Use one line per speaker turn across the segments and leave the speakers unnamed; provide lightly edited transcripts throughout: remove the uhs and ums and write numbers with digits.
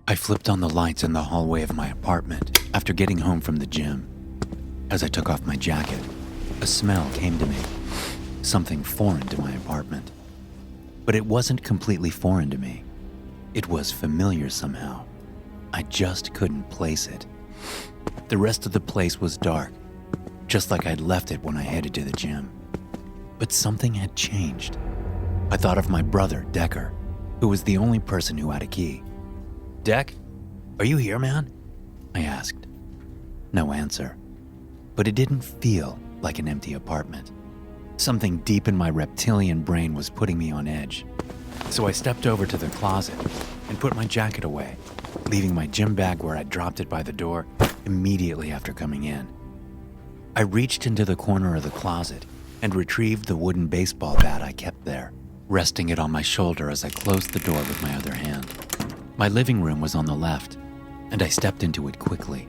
I flipped on the lights in the hallway of my apartment after getting home from the gym. As I took off my jacket, a smell came to me, something foreign to my apartment. But it wasn't completely foreign to me. It was familiar somehow. I just couldn't place it. The rest of the place was dark, just like I'd left it when I headed to the gym. But something had changed. I thought of my brother, Decker, who was the only person who had a key. "Deck, are you here, man?" I asked. No answer. But it didn't feel like an empty apartment. Something deep in my reptilian brain was putting me on edge. So I stepped over to the closet and put my jacket away, leaving my gym bag where I dropped it by the door immediately after coming in. I reached into the corner of the closet and retrieved the wooden baseball bat I kept there, resting it on my shoulder as I closed the door with my other hand. My living room was on the left, and I stepped into it quickly,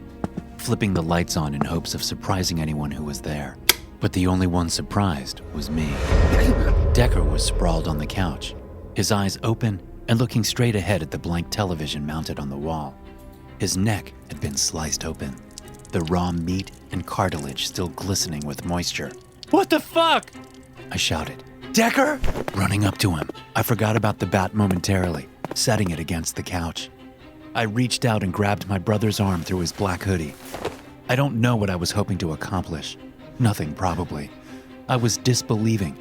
flipping the lights on in hopes of surprising anyone who was there. But the only one surprised was me. Decker was sprawled on the couch, his eyes open and looking straight ahead at the blank television mounted on the wall. His neck had been sliced open, the raw meat and cartilage still glistening with moisture. "What the fuck?" I shouted. "Decker!" Running up to him, I forgot about the bat momentarily, setting it against the couch. I reached out and grabbed my brother's arm through his black hoodie. I don't know what I was hoping to accomplish. Nothing, probably. I was disbelieving,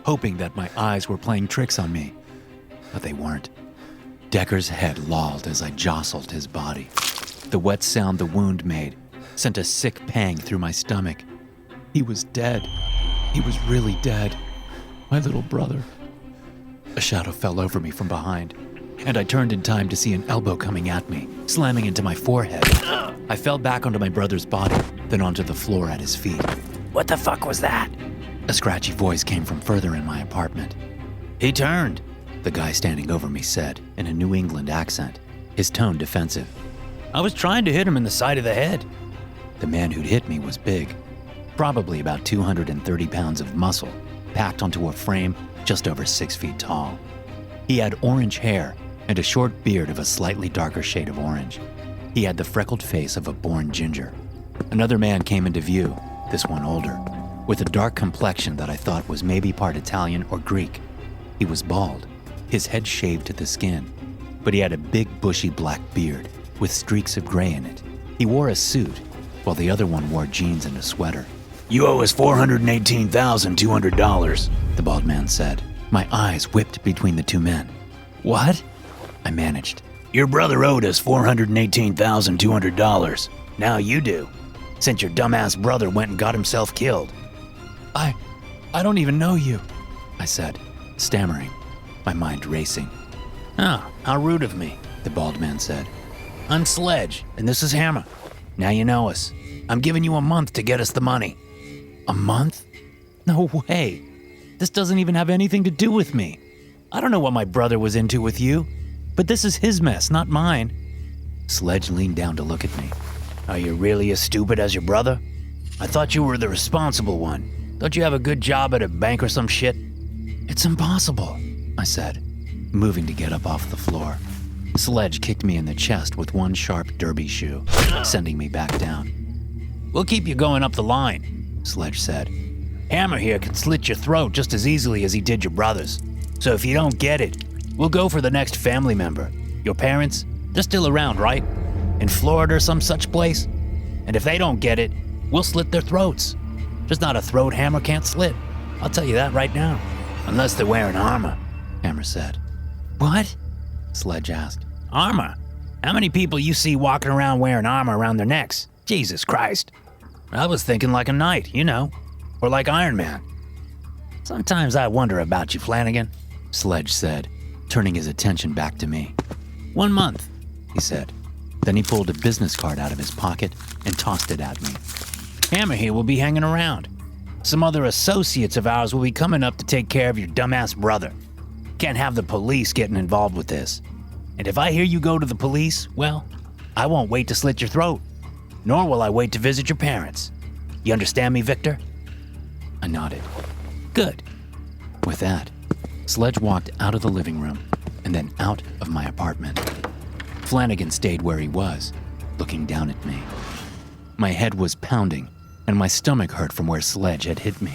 hoping that my eyes were playing tricks on me. But they weren't. Decker's head lolled as I jostled his body. The wet sound the wound made sent a sick pang through my stomach. He was dead. He was really dead. My little brother. A shadow fell over me from behind, and I turned in time to see an elbow coming at me, slamming into my forehead. I fell back onto my brother's body, then onto the floor at his feet. "What the fuck was that?" A scratchy voice came from further in my apartment. "He turned," the guy standing over me said in a New England accent, his tone defensive. "I was trying to hit him in the side of the head." The man who'd hit me was big, probably about 230 pounds of muscle, packed onto a frame just over 6 feet tall. He had orange hair and a short beard of a slightly darker shade of orange. He had the freckled face of a born ginger. Another man came into view, this one older, with a dark complexion that I thought was maybe part Italian or Greek. He was bald, his head shaved to the skin, but he had a big bushy black beard with streaks of gray in it. He wore a suit, while the other one wore jeans and a sweater. "You owe us $418,200, the bald man said. My eyes whipped between the two men. "What?" I managed. "Your brother owed us $418,200. Now you do, since your dumbass brother went and got himself killed." I don't even know you," I said, stammering, my mind racing. "Oh, how rude of me," the bald man said. "I'm Sledge, and this is Hammer. Now you know us. I'm giving you a month to get us the money." "A month? No way. This doesn't even have anything to do with me. I don't know what my brother was into with you, but this is his mess, not mine." Sledge leaned down to look at me. "Are you really as stupid as your brother? I thought you were the responsible one. Don't you have a good job at a bank or some shit?" "It's impossible," I said, moving to get up off the floor. Sledge kicked me in the chest with one sharp derby shoe, sending me back down. "We'll keep you going up the line," Sledge said. "Hammer here can slit your throat just as easily as he did your brother's. So if you don't get it, we'll go for the next family member. Your parents, they're still around, right? In Florida or some such place? And if they don't get it, we'll slit their throats. Just not a throat Hammer can't slit. I'll tell you that right now. Unless they're wearing armor," Hammer said. "What?" Sledge asked. "Armor? How many people you see walking around wearing armor around their necks? Jesus Christ. I was thinking like a knight, you know, or like Iron Man. Sometimes I wonder about you, Flanagan," Sledge said, turning his attention back to me. "1 month, he said. Then he pulled a business card out of his pocket and tossed it at me. "Hammer here will be hanging around. Some other associates of ours will be coming up to take care of your dumbass brother. Can't have the police getting involved with this. And if I hear you go to the police, well, I won't wait to slit your throat. Nor will I wait to visit your parents. You understand me, Victor?" I nodded. "Good." With that, Sledge walked out of the living room and then out of my apartment. Flanagan stayed where he was, looking down at me. My head was pounding, and my stomach hurt from where Sledge had hit me,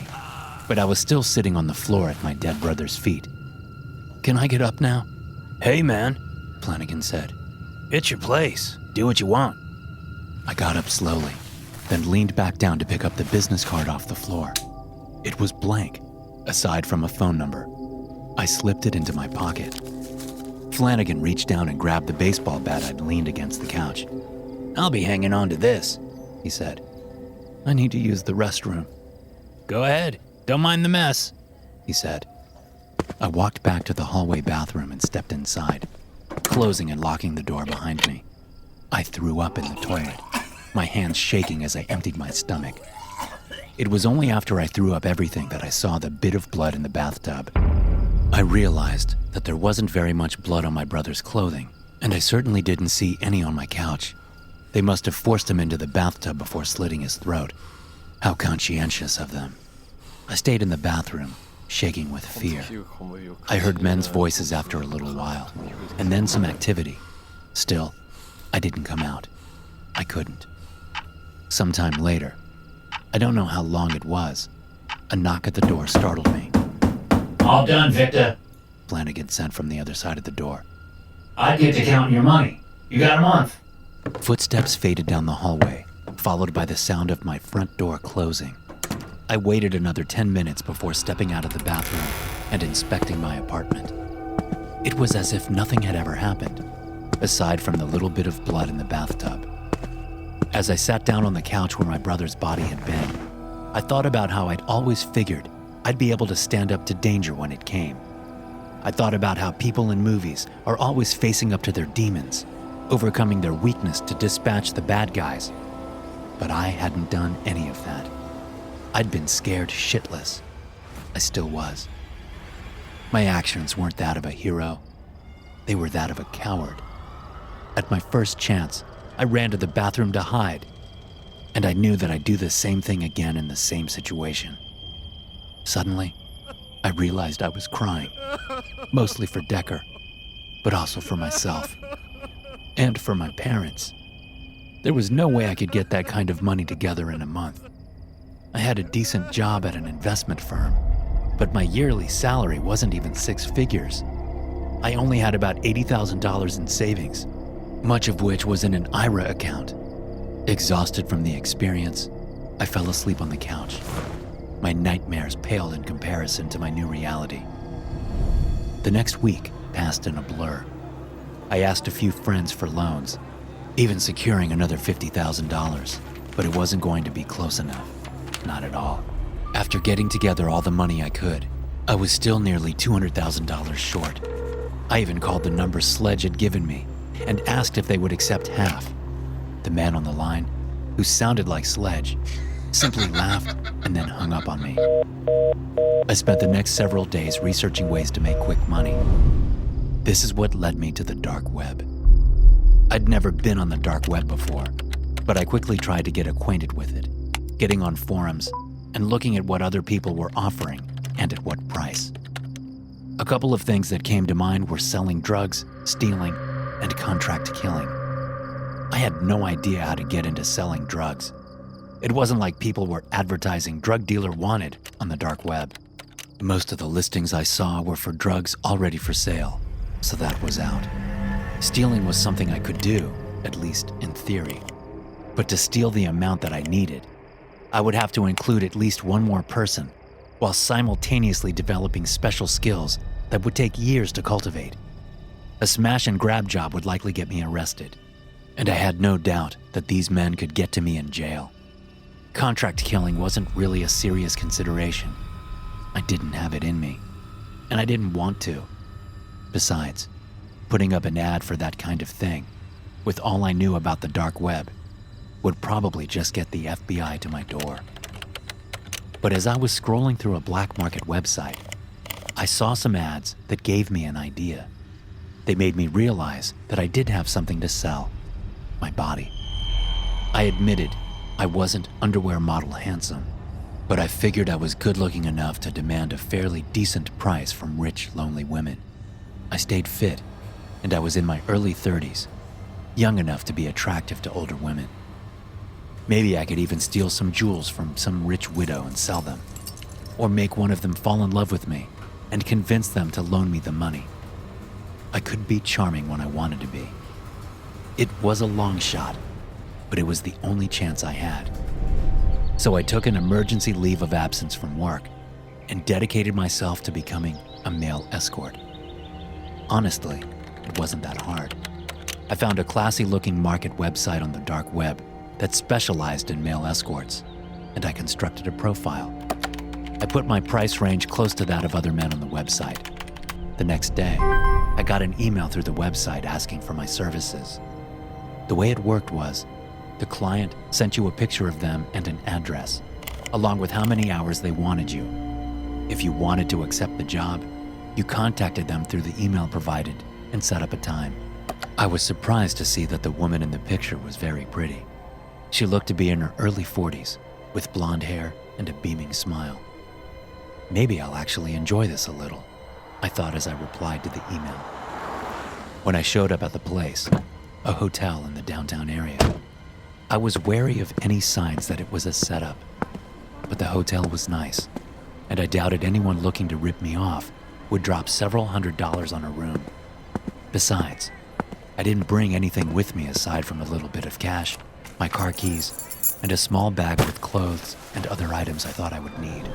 but I was still sitting on the floor at my dead brother's feet. "Can I get up now?"
"Hey, man,"
Flanagan said.
"It's your place. Do what you want."
I got up slowly, then leaned back down to pick up the business card off the floor. It was blank, aside from a phone number. I slipped it into my pocket. Flanagan reached down and grabbed the baseball bat I'd leaned against the couch.
"I'll be hanging on to this,"
he said. "I need to use the restroom,"
"Go ahead. Don't mind the mess,"
he said. I walked back to the hallway bathroom and stepped inside, closing and locking the door behind me. I threw up in the toilet, my hands shaking as I emptied my stomach. It was only after I threw up everything that I saw the bit of blood in the bathtub. I realized that there wasn't very much blood on my brother's clothing, and I certainly didn't see any on my couch. They must have forced him into the bathtub before slitting his throat. How conscientious of them. I stayed in the bathroom, shaking with fear. I heard men's voices after a little while, and then some activity. Still, I didn't come out. I couldn't. Sometime later, I don't know how long it was, a knock at the door startled me.
"All done, Victor,"
Flanagan said from the other side of the door.
"I'd get to counting your money. You got a month."
Footsteps faded down the hallway, followed by the sound of my front door closing. I waited another 10 minutes before stepping out of the bathroom and inspecting my apartment. It was as if nothing had ever happened, aside from the little bit of blood in the bathtub. As I sat down on the couch where my brother's body had been, I thought about how I'd always figured I'd be able to stand up to danger when it came. I thought about how people in movies are always facing up to their demons, overcoming their weakness to dispatch the bad guys. But I hadn't done any of that. I'd been scared shitless. I still was. My actions weren't that of a hero. They were that of a coward. At my first chance, I ran to the bathroom to hide, and I knew that I'd do the same thing again in the same situation. Suddenly, I realized I was crying, mostly for Decker, but also for myself, and for my parents. There was no way I could get that kind of money together in a month. I had a decent job at an investment firm, but my yearly salary wasn't even 6 figures. I only had about $80,000 in savings, much of which was in an IRA account. Exhausted from the experience, I fell asleep on the couch. My nightmares paled in comparison to my new reality. The next week passed in a blur. I asked a few friends for loans, even securing another $50,000, but it wasn't going to be close enough. Not at all. After getting together all the money I could, I was still nearly $200,000 short. I even called the number Sledge had given me and asked if they would accept half. The man on the line, who sounded like Sledge, simply laughed and then hung up on me. I spent the next several days researching ways to make quick money. This is what led me to the dark web. I'd never been on the dark web before, but I quickly tried to get acquainted with it, getting on forums and looking at what other people were offering and at what price. A couple of things that came to mind were selling drugs, stealing, and contract killing. I had no idea how to get into selling drugs. It wasn't like people were advertising drug dealer wanted on the dark web. Most of the listings I saw were for drugs already for sale, so that was out. Stealing was something I could do, at least in theory. But to steal the amount that I needed, I would have to include at least one more person, while simultaneously developing special skills that would take years to cultivate. A smash and grab job would likely get me arrested, and I had no doubt that these men could get to me in jail. Contract killing wasn't really a serious consideration. I didn't have it in me, and I didn't want to. Besides, putting up an ad for that kind of thing, with all I knew about the dark web, would probably just get the FBI to my door. But as I was scrolling through a black market website, I saw some ads that gave me an idea. They made me realize that I did have something to sell: my body. I admitted I wasn't underwear model handsome, but I figured I was good looking enough to demand a fairly decent price from rich, lonely women. I stayed fit, and I was in my early 30s, young enough to be attractive to older women. Maybe I could even steal some jewels from some rich widow and sell them, or make one of them fall in love with me and convince them to loan me the money. I could be charming when I wanted to be. It was a long shot, but it was the only chance I had. So I took an emergency leave of absence from work and dedicated myself to becoming a male escort. Honestly, it wasn't that hard. I found a classy-looking market website on the dark web that specialized in male escorts, and I constructed a profile. I put my price range close to that of other men on the website. The next day, I got an email through the website asking for my services. The way it worked was, the client sent you a picture of them and an address, along with how many hours they wanted you. If you wanted to accept the job, you contacted them through the email provided and set up a time. I was surprised to see that the woman in the picture was very pretty. She looked to be in her early 40s, with blonde hair and a beaming smile. Maybe I'll actually enjoy this a little, I thought as I replied to the email. When I showed up at the place, a hotel in the downtown area, I was wary of any signs that it was a setup, but the hotel was nice, and I doubted anyone looking to rip me off would drop several $100s on a room. Besides, I didn't bring anything with me aside from a little bit of cash, my car keys, and a small bag with clothes and other items I thought I would need.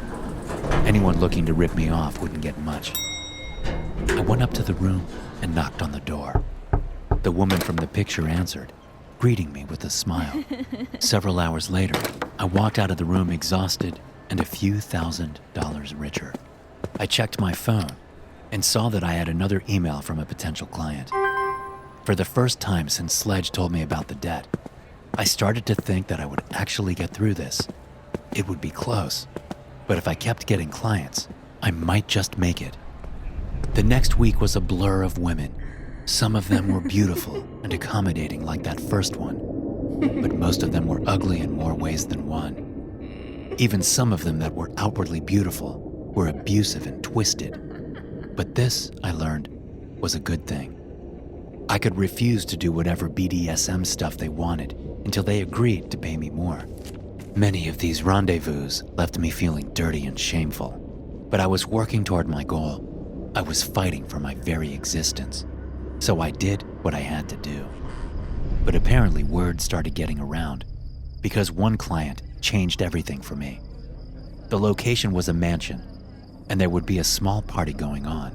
Anyone looking to rip me off wouldn't get much. I went up to the room and knocked on the door. The woman from the picture answered, greeting me with a smile. Several hours later, I walked out of the room exhausted and a few $1,000s richer. I checked my phone and saw that I had another email from a potential client. For the first time since Sledge told me about the debt, I started to think that I would actually get through this. It would be close, but if I kept getting clients, I might just make it. The next week was a blur of women. Some of them were beautiful and accommodating like that first one, but most of them were ugly in more ways than one. Even some of them that were outwardly beautiful were abusive and twisted. But this, I learned, was a good thing. I could refuse to do whatever BDSM stuff they wanted until they agreed to pay me more. Many of these rendezvous left me feeling dirty and shameful, but I was working toward my goal. I was fighting for my very existence, so I did what I had to do. But apparently word started getting around because one client changed everything for me. The location was a mansion, and there would be a small party going on.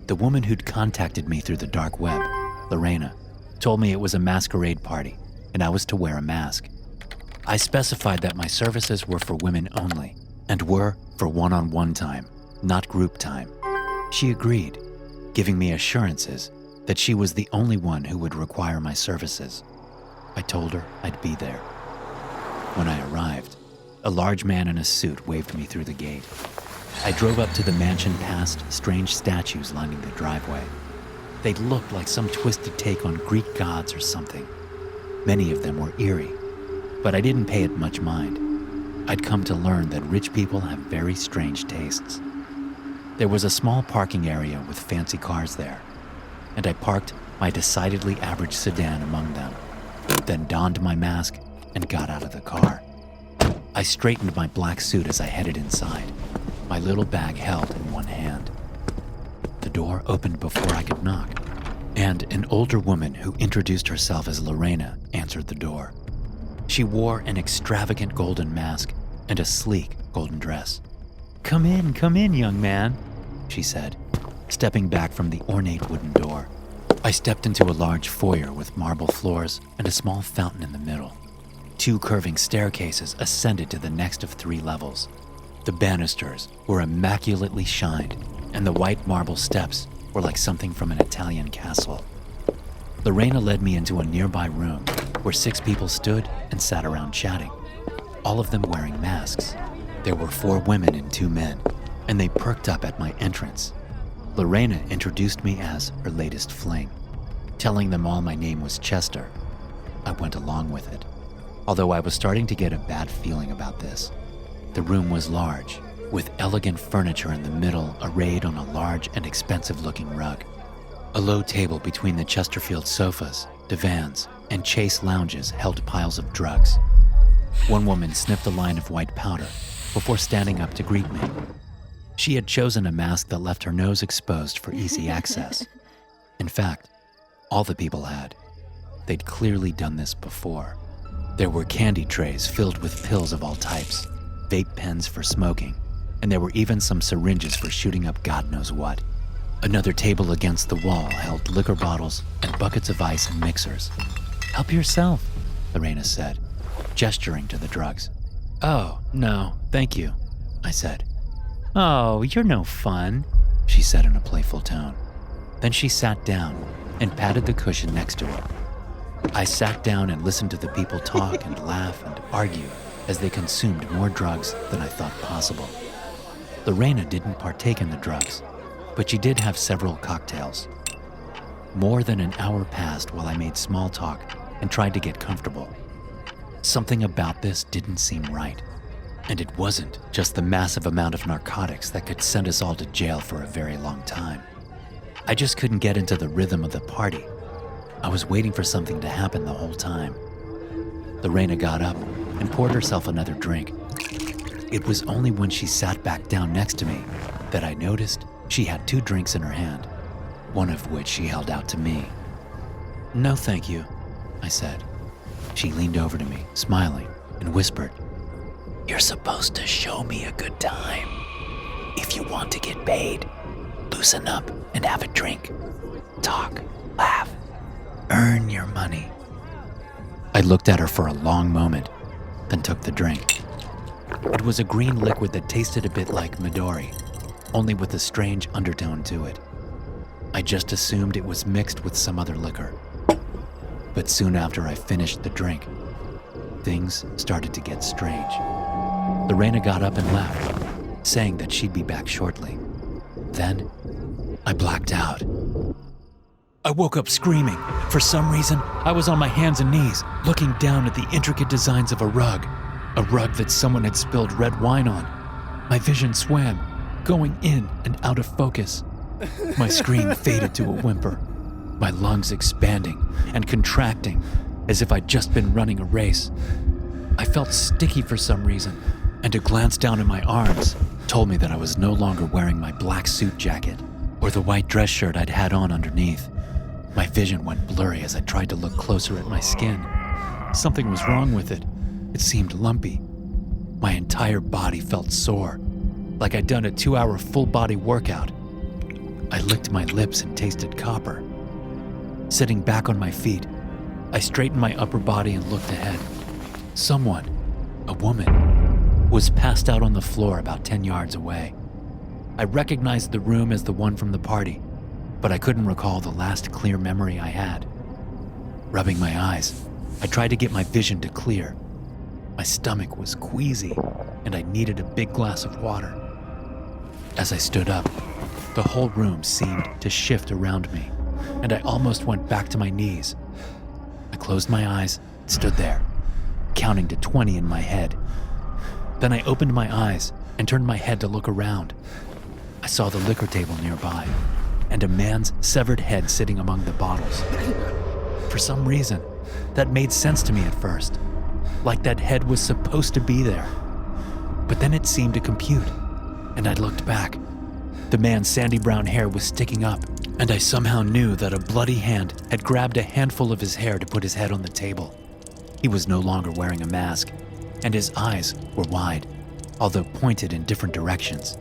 The woman who'd contacted me through the dark web, Lorena, told me it was a masquerade party, and I was to wear a mask. I specified that my services were for women only, and were for one-on-one time, not group time. She agreed, giving me assurances that she was the only one who would require my services. I told her I'd be there. When I arrived, a large man in a suit waved me through the gate. I drove up to the mansion past strange statues lining the driveway. They looked like some twisted take on Greek gods or something. Many of them were eerie, but I didn't pay it much mind. I'd come to learn that rich people have very strange tastes. There was a small parking area with fancy cars there, and I parked my decidedly average sedan among them, then donned my mask and got out of the car. I straightened my black suit as I headed inside, my little bag held in one hand. The door opened before I could knock, and an older woman who introduced herself as Lorena answered the door. She wore an extravagant golden mask and a sleek golden dress. Come in, young man," she said, stepping back from the ornate wooden door. I stepped into a large foyer with marble floors and a small fountain in the middle. 2 curving staircases ascended to the next of 3 levels. The banisters were immaculately shined, and the white marble steps were like something from an Italian castle. Lorena led me into a nearby room where 6 people stood and sat around chatting, all of them wearing masks. There were 4 women and 2 men, and they perked up at my entrance. Lorena introduced me as her latest fling, telling them all my name was Chester. I went along with it, although I was starting to get a bad feeling about this. The room was large, with elegant furniture in the middle arrayed on a large and expensive-looking rug. A low table between the Chesterfield sofas divans, and chase lounges held piles of drugs. One woman sniffed a line of white powder before standing up to greet me. She had chosen a mask that left her nose exposed for easy access. In fact, all the people had. They'd clearly done this before. There were candy trays filled with pills of all types, vape pens for smoking, and there were even some syringes for shooting up God knows what. Another table against the wall held liquor bottles and buckets of ice and mixers. "Help yourself," Lorena said, gesturing to the drugs. "Oh, no, thank you," I said. "Oh, you're no fun," she said in a playful tone. Then she sat down and patted the cushion next to her. I sat down and listened to the people talk and laugh and argue as they consumed more drugs than I thought possible. Lorena didn't partake in the drugs, but she did have several cocktails. More than an hour passed while I made small talk and tried to get comfortable. Something about this didn't seem right, and it wasn't just the massive amount of narcotics that could send us all to jail for a very long time. I just couldn't get into the rhythm of the party. I was waiting for something to happen the whole time. Lorena got up and poured herself another drink. It was only when she sat back down next to me that I noticed she had 2 drinks in her hand, one of which she held out to me. "No, thank you," I said. She leaned over to me, smiling, and whispered, "You're supposed to show me a good time. If you want to get paid, loosen up and have a drink. Talk, laugh, earn your money." I looked at her for a long moment, then took the drink. It was a green liquid that tasted a bit like Midori, only with a strange undertone to it. I just assumed it was mixed with some other liquor. But soon after I finished the drink, things started to get strange. Lorena got up and left, saying that she'd be back shortly. Then, I blacked out. I woke up screaming. For some reason, I was on my hands and knees, looking down at the intricate designs of a rug that someone had spilled red wine on. My vision swam, going in and out of focus. My scream faded to a whimper, my lungs expanding and contracting as if I'd just been running a race. I felt sticky for some reason, and a glance down at my arms told me that I was no longer wearing my black suit jacket or the white dress shirt I'd had on underneath. My vision went blurry as I tried to look closer at my skin. Something was wrong with it. It seemed lumpy. My entire body felt sore, like I'd done a 2-hour full-body workout. I licked my lips and tasted copper. Sitting back on my feet, I straightened my upper body and looked ahead. Someone, a woman, was passed out on the floor about 10 yards away. I recognized the room as the one from the party, but I couldn't recall the last clear memory I had. Rubbing my eyes, I tried to get my vision to clear. My stomach was queasy, and I needed a big glass of water. As I stood up, the whole room seemed to shift around me, and I almost went back to my knees. I closed my eyes and stood there, counting to 20 in my head. Then I opened my eyes and turned my head to look around. I saw the liquor table nearby, and a man's severed head sitting among the bottles. For some reason, that made sense to me at first, like that head was supposed to be there. But then it seemed to compute, and I looked back. The man's sandy brown hair was sticking up, and I somehow knew that a bloody hand had grabbed a handful of his hair to put his head on the table. He was no longer wearing a mask, and his eyes were wide, although pointed in different directions.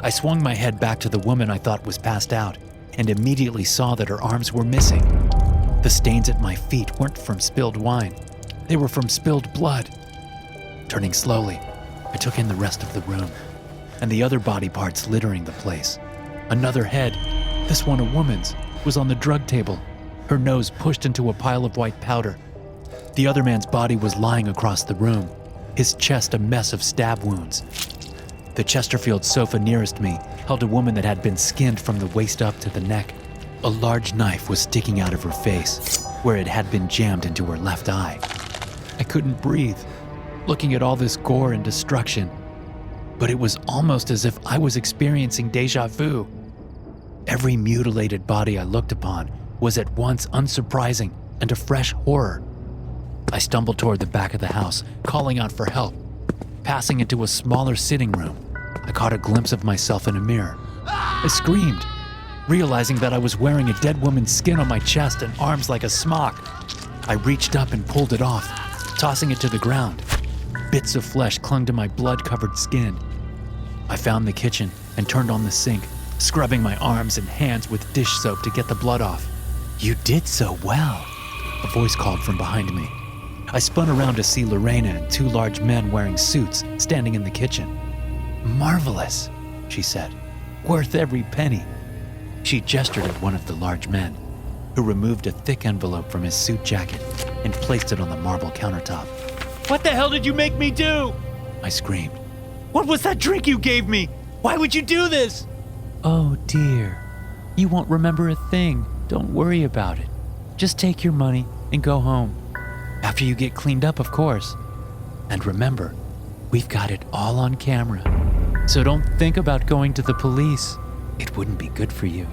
I swung my head back to the woman I thought was passed out, and immediately saw that her arms were missing. The stains at my feet weren't from spilled wine. They were from spilled blood. Turning slowly, I took in the rest of the room, and the other body parts littering the place. Another head, this one a woman's, was on the drug table, her nose pushed into a pile of white powder. The other man's body was lying across the room, his chest a mess of stab wounds. The Chesterfield sofa nearest me held a woman that had been skinned from the waist up to the neck. A large knife was sticking out of her face, where it had been jammed into her left eye. I couldn't breathe, looking at all this gore and destruction. But it was almost as if I was experiencing déjà vu. Every mutilated body I looked upon was at once unsurprising and a fresh horror. I stumbled toward the back of the house, calling out for help. Passing into a smaller sitting room, I caught a glimpse of myself in a mirror. I screamed, realizing that I was wearing a dead woman's skin on my chest and arms like a smock. I reached up and pulled it off, tossing it to the ground. Bits of flesh clung to my blood-covered skin. I found the kitchen and turned on the sink, scrubbing my arms and hands with dish soap to get the blood off. "You did so well," a voice called from behind me. I spun around to see Lorena and two large men wearing suits standing in the kitchen. "Marvelous," she said. "Worth every penny." She gestured at one of the large men, who removed a thick envelope from his suit jacket and placed it on the marble countertop. "What the hell did you make me do?" I screamed. "What was that drink you gave me? Why would you do this?" "Oh dear, you won't remember a thing. Don't worry about it. Just take your money and go home. After you get cleaned up, of course. And remember, we've got it all on camera. So don't think about going to the police. It wouldn't be good for you."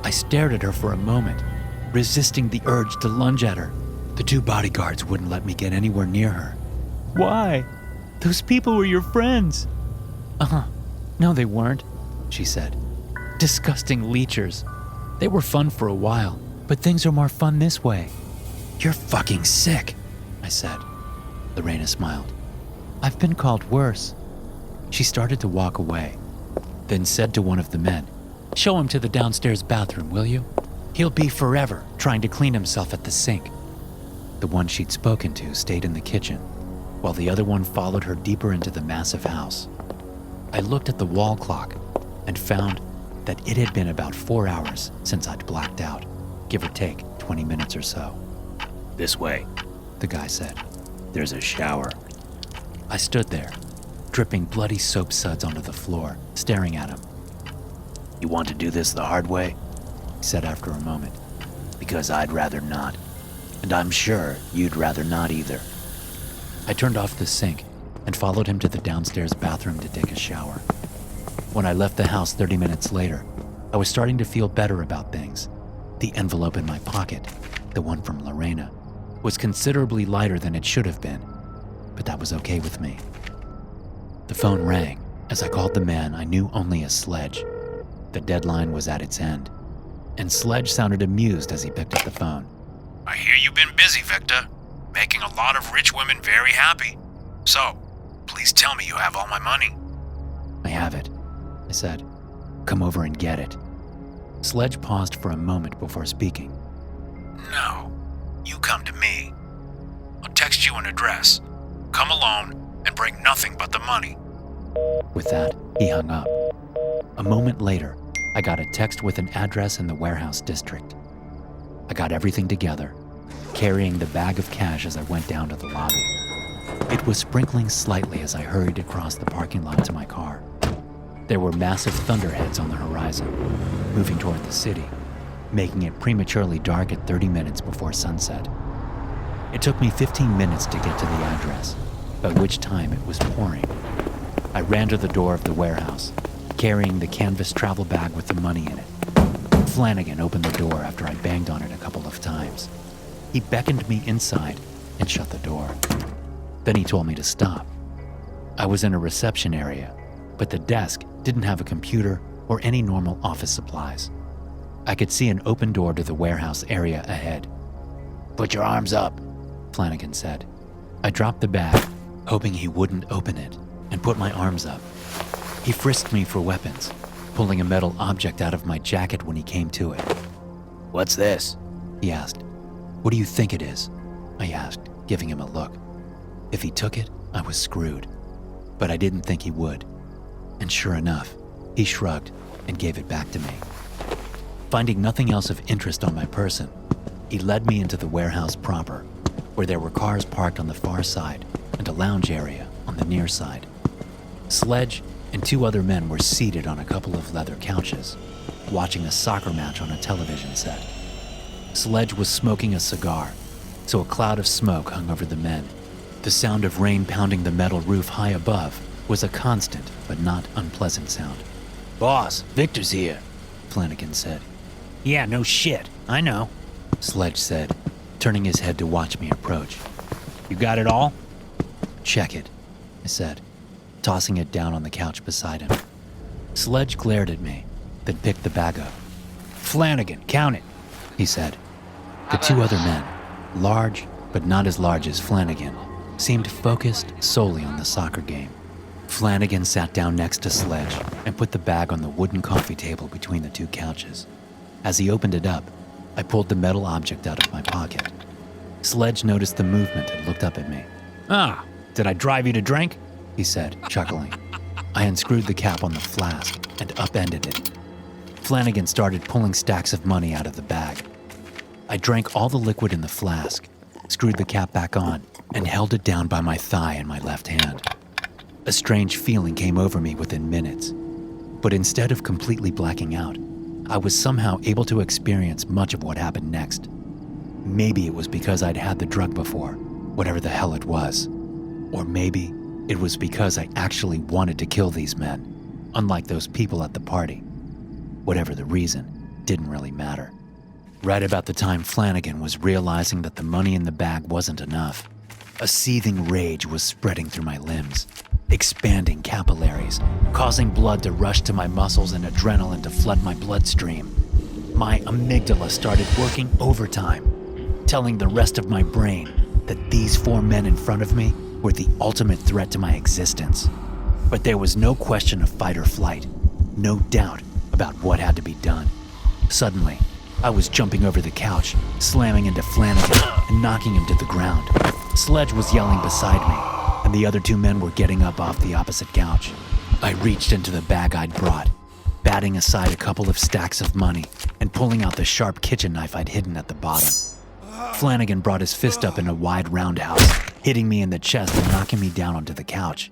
I stared at her for a moment, resisting the urge to lunge at her. The two bodyguards wouldn't let me get anywhere near her. "Why? Those people were your friends." No, they weren't," she said. "Disgusting leechers. They were fun for a while, but things are more fun this way." "You're fucking sick," I said. Lorena smiled. "I've been called worse." She started to walk away, then said to one of the men, "Show him to the downstairs bathroom, will you? He'll be forever trying to clean himself at the sink." The one she'd spoken to stayed in the kitchen, while the other one followed her deeper into the massive house. I looked at the wall clock and found that it had been about 4 hours since I'd blacked out, give or take 20 minutes or so.
"This way,"
the guy said.
"There's a shower."
I stood there, dripping bloody soap suds onto the floor, staring at him.
"You want to do this the hard way?"
He said after a moment.
"Because I'd rather not. And I'm sure you'd rather not either."
I turned off the sink and followed him to the downstairs bathroom to take a shower. When I left the house 30 minutes later, I was starting to feel better about things. The envelope in my pocket, the one from Lorena, was considerably lighter than it should have been, but that was okay with me. The phone rang as I called the man I knew only as Sledge. The deadline was at its end, and Sledge sounded amused as he picked up the phone.
"I hear you've been busy, Victor, making a lot of rich women very happy. So, please tell me you have all my money."
"I have it," I said. "Come over and get it." Sledge paused for a moment before speaking.
"No, you come to me. I'll text you an address. Come alone and bring nothing but the money."
With that, he hung up. A moment later, I got a text with an address in the warehouse district. I got everything together, carrying the bag of cash as I went down to the lobby. It was sprinkling slightly as I hurried across the parking lot to my car. There were massive thunderheads on the horizon, moving toward the city, making it prematurely dark at 30 minutes before sunset. It took me 15 minutes to get to the address, by which time it was pouring. I ran to the door of the warehouse, carrying the canvas travel bag with the money in it. Flanagan opened the door after I banged on it a couple of times. He beckoned me inside and shut the door. Then he told me to stop. I was in a reception area, but the desk didn't have a computer or any normal office supplies. I could see an open door to the warehouse area ahead.
"Put your arms up,"
Flanagan said. I dropped the bag, hoping he wouldn't open it, and put my arms up. He frisked me for weapons, pulling a metal object out of my jacket when he came to it.
"What's this?"
He asked. "What do you think it is?" I asked, giving him a look. If he took it, I was screwed. But I didn't think he would. And sure enough, he shrugged and gave it back to me. Finding nothing else of interest on my person, he led me into the warehouse proper, where there were cars parked on the far side and a lounge area on the near side. Sledge and two other men were seated on a couple of leather couches, watching a soccer match on a television set. Sledge was smoking a cigar, so a cloud of smoke hung over the men. The sound of rain pounding the metal roof high above was a constant but not unpleasant sound.
"Boss, Victor's here,"
Flanagan said.
"Yeah, no shit. I know,"
Sledge said, turning his head to watch me approach. "You got it all?" "Check it," I said, tossing it down on the couch beside him. Sledge glared at me, then picked the bag up. "Flanagan, count it," he said. The two other men, large but not as large as Flanagan, seemed focused solely on the soccer game. Flanagan sat down next to Sledge and put the bag on the wooden coffee table between the two couches. As he opened it up, I pulled the metal object out of my pocket. Sledge noticed the movement and looked up at me. "Ah, did I drive you to drink?" he said, chuckling. I unscrewed the cap on the flask and upended it. Flanagan started pulling stacks of money out of the bag. I drank all the liquid in the flask, screwed the cap back on, and held it down by my thigh in my left hand. A strange feeling came over me within minutes, but instead of completely blacking out, I was somehow able to experience much of what happened next. Maybe it was because I'd had the drug before, whatever the hell it was. Or maybe it was because I actually wanted to kill these men, unlike those people at the party. Whatever the reason, didn't really matter. Right about the time Flanagan was realizing that the money in the bag wasn't enough, a seething rage was spreading through my limbs, expanding capillaries, causing blood to rush to my muscles and adrenaline to flood my bloodstream. My amygdala started working overtime, telling the rest of my brain that these four men in front of me were the ultimate threat to my existence. But there was no question of fight or flight, no doubt about what had to be done. Suddenly, I was jumping over the couch, slamming into Flanagan and knocking him to the ground. Sledge was yelling beside me, and the other two men were getting up off the opposite couch. I reached into the bag I'd brought, batting aside a couple of stacks of money and pulling out the sharp kitchen knife I'd hidden at the bottom. Flanagan brought his fist up in a wide roundhouse, hitting me in the chest and knocking me down onto the couch.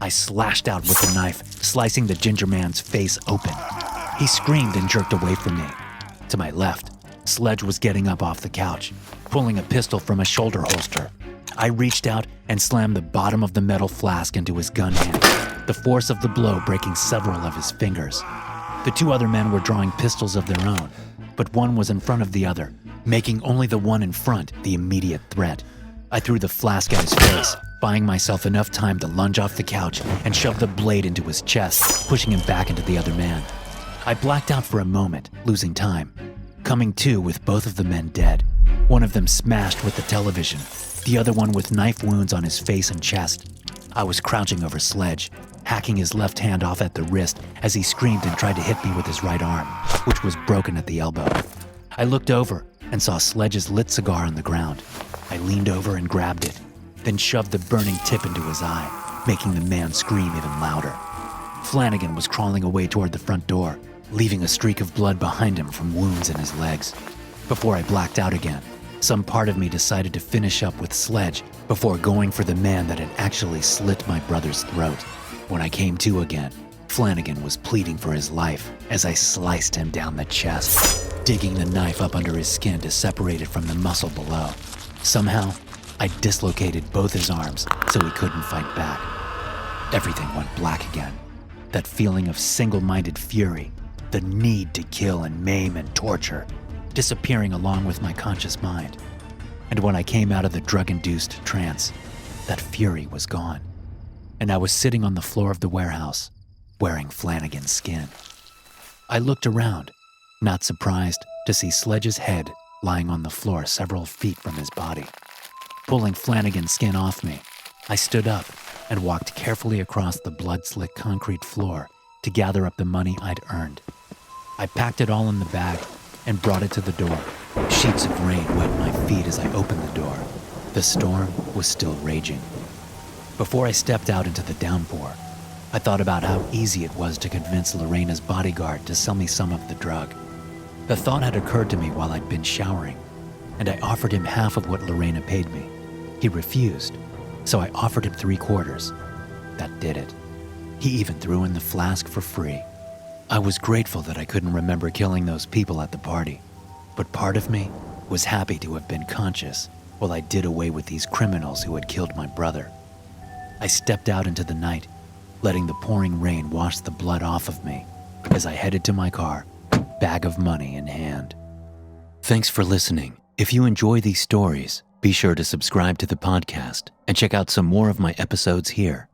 I slashed out with the knife, slicing the ginger man's face open. He screamed and jerked away from me. To my left, Sledge was getting up off the couch, pulling a pistol from a shoulder holster. I reached out and slammed the bottom of the metal flask into his gun hand, the force of the blow breaking several of his fingers. The two other men were drawing pistols of their own, but one was in front of the other, making only the one in front the immediate threat. I threw the flask at his face, buying myself enough time to lunge off the couch and shove the blade into his chest, pushing him back into the other man. I blacked out for a moment, losing time, coming to with both of the men dead, one of them smashed with the television, the other one with knife wounds on his face and chest. I was crouching over Sledge, hacking his left hand off at the wrist as he screamed and tried to hit me with his right arm, which was broken at the elbow. I looked over and saw Sledge's lit cigar on the ground. I leaned over and grabbed it, then shoved the burning tip into his eye, making the man scream even louder. Flanagan was crawling away toward the front door, leaving a streak of blood behind him from wounds in his legs. Before I blacked out again, some part of me decided to finish up with Sledge before going for the man that had actually slit my brother's throat. When I came to again, Flanagan was pleading for his life as I sliced him down the chest, digging the knife up under his skin to separate it from the muscle below. Somehow, I dislocated both his arms so he couldn't fight back. Everything went black again. That feeling of single-minded fury, the need to kill and maim and torture, disappearing along with my conscious mind. And when I came out of the drug-induced trance, that fury was gone, and I was sitting on the floor of the warehouse, wearing Flanagan's skin. I looked around, not surprised to see Sledge's head lying on the floor several feet from his body. Pulling Flanagan's skin off me, I stood up and walked carefully across the blood-slick concrete floor to gather up the money I'd earned. I packed it all in the bag and brought it to the door. Sheets of rain wet my feet as I opened the door. The storm was still raging. Before I stepped out into the downpour, I thought about how easy it was to convince Lorena's bodyguard to sell me some of the drug. The thought had occurred to me while I'd been showering, and I offered him half of what Lorena paid me. He refused, so I offered him 3/4. That did it. He even threw in the flask for free. I was grateful that I couldn't remember killing those people at the party, but part of me was happy to have been conscious while I did away with these criminals who had killed my brother. I stepped out into the night, letting the pouring rain wash the blood off of me as I headed to my car, bag of money in hand. Thanks for listening. If you enjoy these stories, be sure to subscribe to the podcast and check out some more of my episodes here.